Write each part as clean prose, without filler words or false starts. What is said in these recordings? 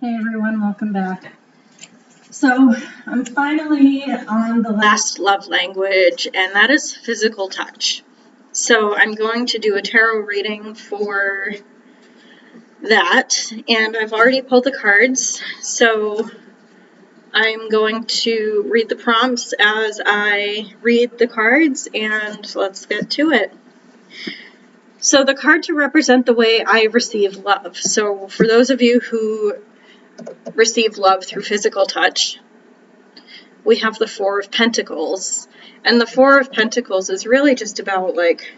Hey everyone, welcome back. So I'm finally on the last love language, and that is physical touch. So I'm going to do a tarot reading for that, and I've already pulled the cards. So I'm going to read the prompts as I read the cards, and let's get to it. So the card to represent the way I receive love. So for those of you who receive love through physical touch, we have the Four of Pentacles. And the Four of Pentacles is really just about, like,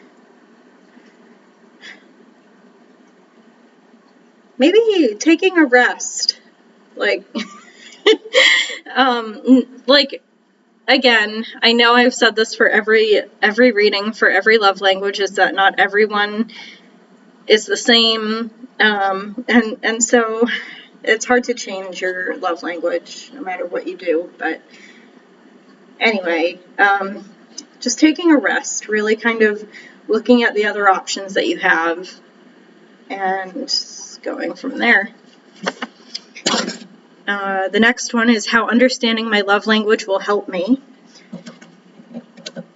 maybe taking a rest. Like, like, again, I know I've said this for every reading, for every love language, is that not everyone is the same. And so it's hard to change your love language no matter what you do. But anyway, just taking a rest, really kind of looking at the other options that you have and going from there. The next one is how understanding my love language will help me.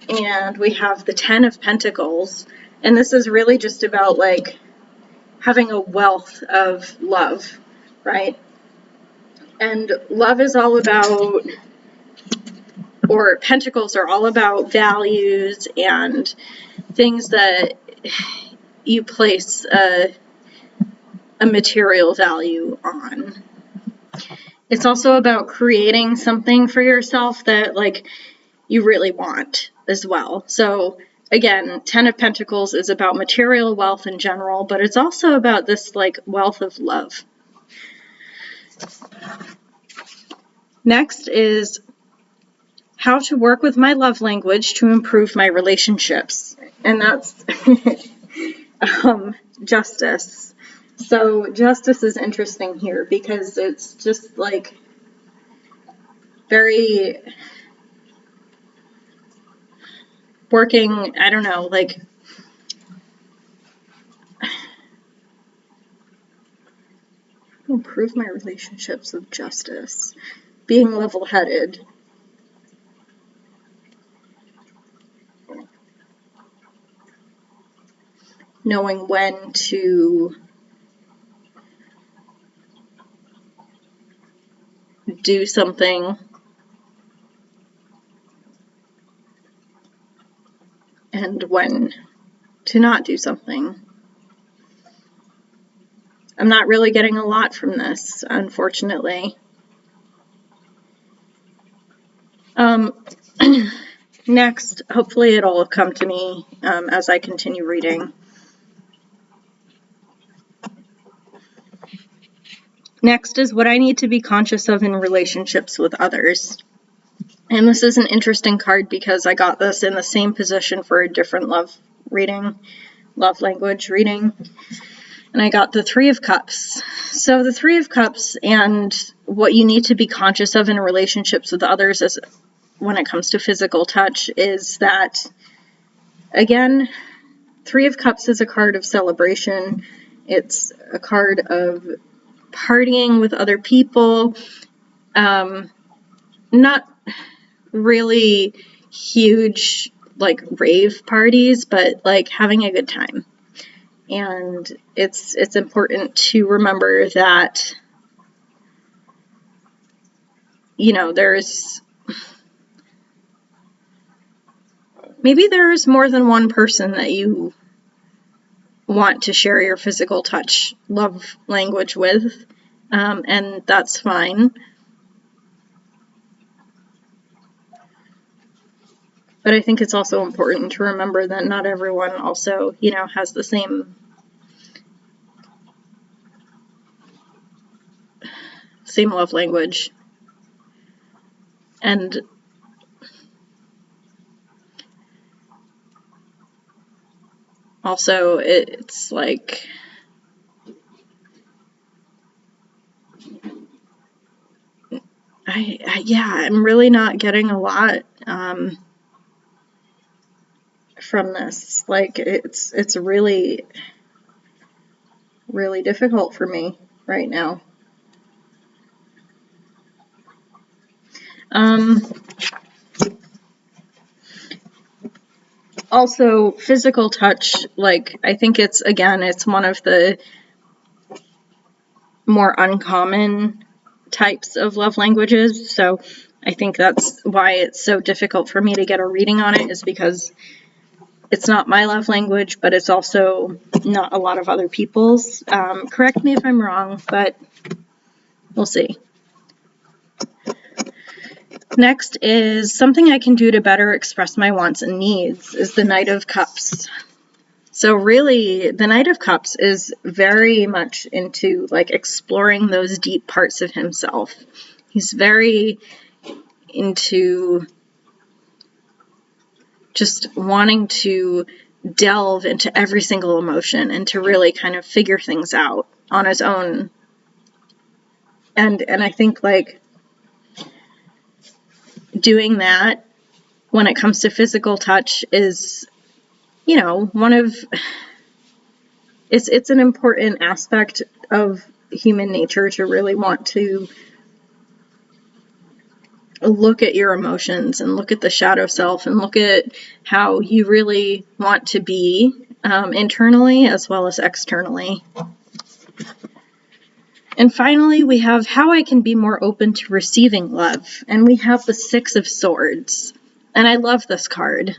And we have the Ten of Pentacles. And this is really just about, like, having a wealth of love, right? And love is all about, or pentacles are all about values and things that you place a material value on. It's also about creating something for yourself that, like, you really want as well. So again, Ten of Pentacles is about material wealth in general, but it's also about this, like, wealth of love. Next is how to work with my love language to improve my relationships. And that's Justice. So Justice is interesting here because it's just, like, very working, I don't know, like, improve my relationships with Justice. Being level-headed. Knowing when to do something and when to not do something. I'm not really getting a lot from this, unfortunately. Next, hopefully it'll come to me as I continue reading. Next is what I need to be conscious of in relationships with others. And this is an interesting card because I got this in the same position for a different love language reading. And I got the Three of Cups. So the Three of Cups and what you need to be conscious of in relationships with others is, when it comes to physical touch, is that, again, Three of Cups is a card of celebration. It's a card of partying with other people. Not really huge, like, rave parties, but, like, having a good time. And it's important to remember that, you know, there's more than one person that you want to share your physical touch love language with, and that's fine. But I think it's also important to remember that not everyone also, you know, has the same love language. And also, it's like, I'm really not getting a lot from this. Like, it's really, really difficult for me right now. Also, physical touch, like, I think it's one of the more uncommon types of love languages, so I think that's why it's so difficult for me to get a reading on it, is because it's not my love language, but it's also not a lot of other people's. Correct me if I'm wrong, but we'll see. Next is something I can do to better express my wants and needs is the Knight of Cups. So really, the Knight of Cups is very much into like exploring those deep parts of himself. He's very into just wanting to delve into every single emotion and to really kind of figure things out on his own. And I think like doing that when it comes to physical touch is, you know, it's an important aspect of human nature to really want to look at your emotions and look at the shadow self and look at how you really want to be internally as well as externally. And finally, we have how I can be more open to receiving love. And we have the Six of Swords. And I love this card.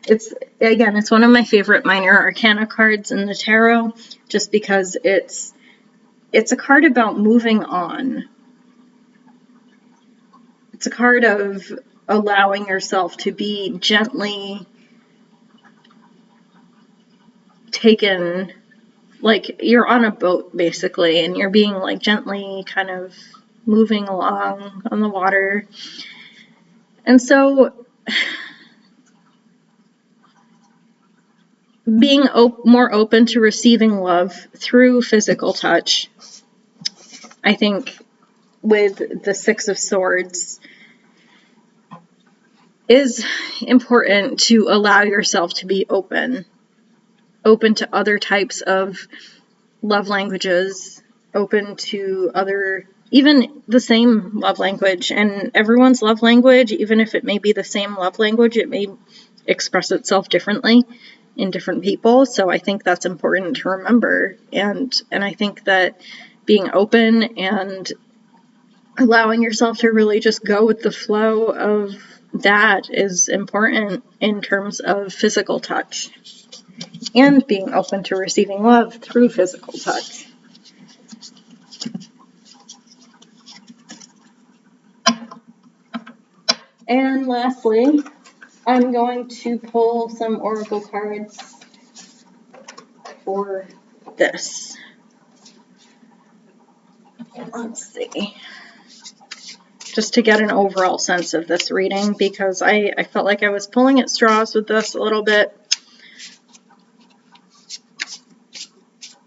It's one of my favorite minor arcana cards in the tarot, just because it's a card about moving on. It's a card of allowing yourself to be gently taken, like you're on a boat basically, and you're being like gently kind of moving along on the water. And so being more open to receiving love through physical touch, I think with the Six of Swords, is important to allow yourself to be open to other types of love languages, open to other, even the same love language. And everyone's love language, even if it may be the same love language, it may express itself differently in different people. So I think that's important to remember. And I think that being open and allowing yourself to really just go with the flow of that is important in terms of physical touch and being open to receiving love through physical touch. And lastly, I'm going to pull some oracle cards for this. Let's see. Just to get an overall sense of this reading, because I felt like I was pulling at straws with this a little bit.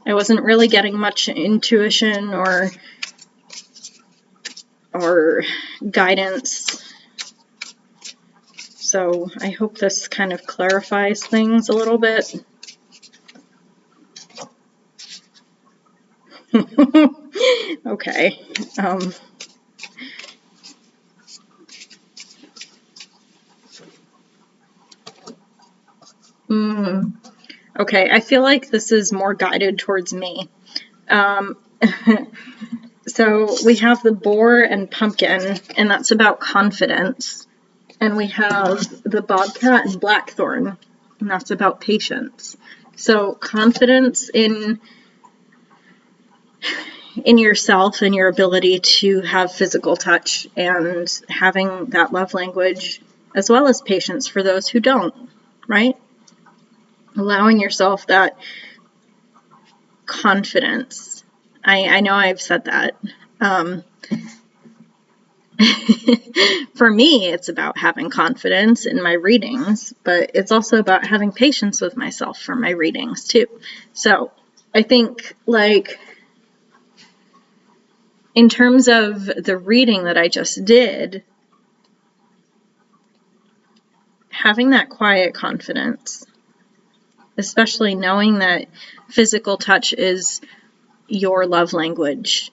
I wasn't really getting much intuition or guidance. So I hope this kind of clarifies things a little bit. Okay. Okay, I feel like this is more guided towards me. So we have the boar and pumpkin, and that's about confidence. And we have the bobcat and blackthorn, and that's about patience. So confidence in yourself and your ability to have physical touch and having that love language, as well as patience for those who don't, right? Allowing yourself that confidence. I know I've said that. For me, it's about having confidence in my readings, but it's also about having patience with myself for my readings too. So I think, like, in terms of the reading that I just did, having that quiet confidence, especially knowing that physical touch is your love language,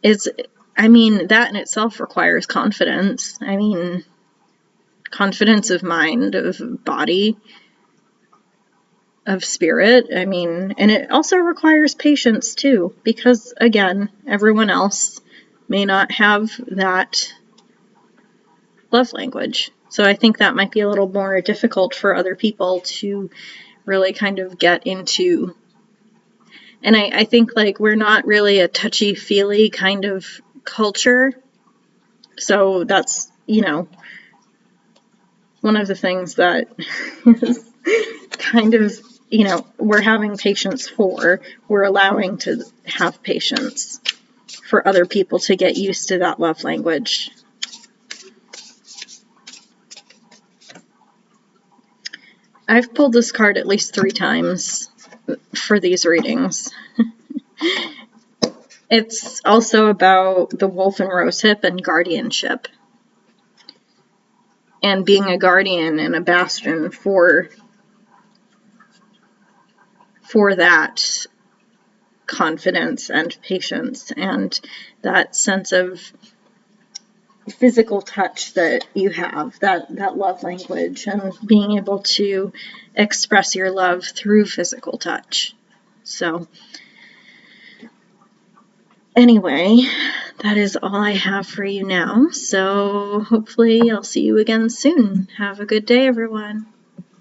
is I mean, that in itself requires confidence. I mean, confidence of mind, of body, of spirit. I mean, and it also requires patience too, because again, everyone else may not have that love language. So I think that might be a little more difficult for other people to really kind of get into. And I think like we're not really a touchy-feely kind of culture. So that's, one of the things that is kind of, we're having patience for. We're allowing to have patience for other people to get used to that love language. I've pulled this card at least 3 times for these readings. It's also about the wolf and rosehip and guardianship. And being a guardian and a bastion for that confidence and patience and that sense of physical touch that you have, that love language, and being able to express your love through physical touch. So anyway, that is all I have for you now. So hopefully I'll see you again soon. Have a good day, everyone.